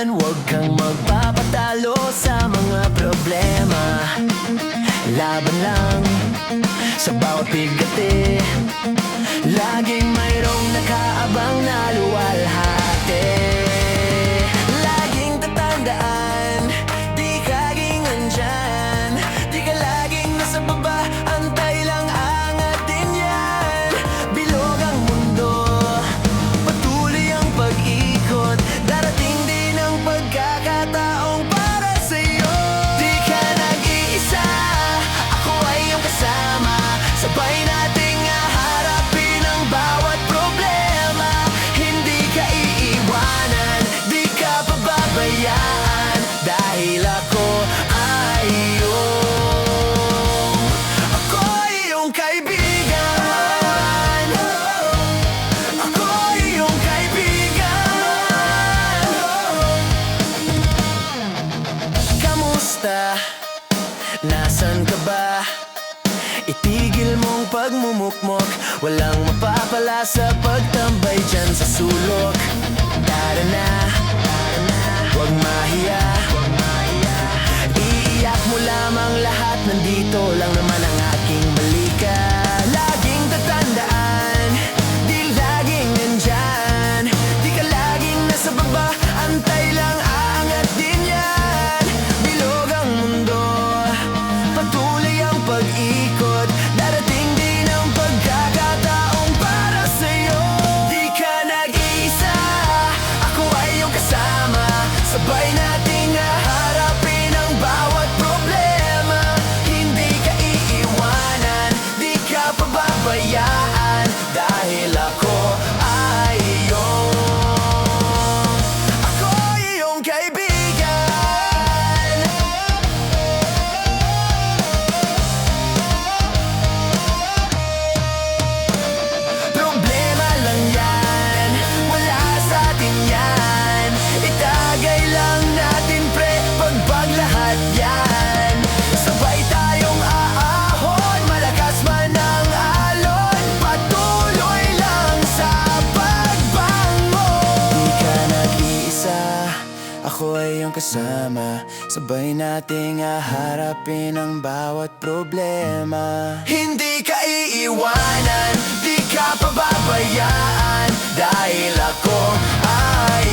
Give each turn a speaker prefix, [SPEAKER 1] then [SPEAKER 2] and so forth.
[SPEAKER 1] tandaan, huwag kang magpapatalo sa mga problema. Laban lang sa bawat bigati, laging mayroong nakaabang na luwalhati. Laging tatandaan, di ka laging nandyan, di ka laging nasa baba, antay lang angat din yan. Bilog ang mundo, patuloy ang pag-ikot, darating din ang pagkakataong para sa'yo. Di ka nag-iisa, ako ay iyong kasama, sabay nating haharapin ang bawat problema. Hindi ka iiwanan, di ka pababayaan, dahil ako ay iyong kaibigan. Ako ay iyong kaibigan. Kamusta? Nasaan ka ba? Itigil mong pagmumukmok, walang mapapala sa pagtambay dyan sa sulok. Tara na, huwag mahiya, iiyak mo lamang lahat, nandito lang naman ang aking balikan. Laging tatandaan, di laging nandyan, di ka laging nasa baba, antay lang aangat din yan. Bilog ang mundo, patuloy ang pag-ikot, darating din ang pagkakataong para sa'yo. Di ka nag-iisa, ako ay iyong kasama, sabay nating haharapin ang bawat problema. Hindi ka iiwanan, di ka pababayaan, dahil ako ay iyong kaibigan. Problema lang yan, wala sa atin yan, itagay lang natin pre, pagpaglahat yan. Sabay tayong aahon, malakas man ang alon, patuloy lang sa pagbangon. Di ka nag-iisa, ako ay iyong kasama, sabay nating haharapin ang bawat problema. Hindi ka iiwanan, di ka pababayaan, dahil ako ay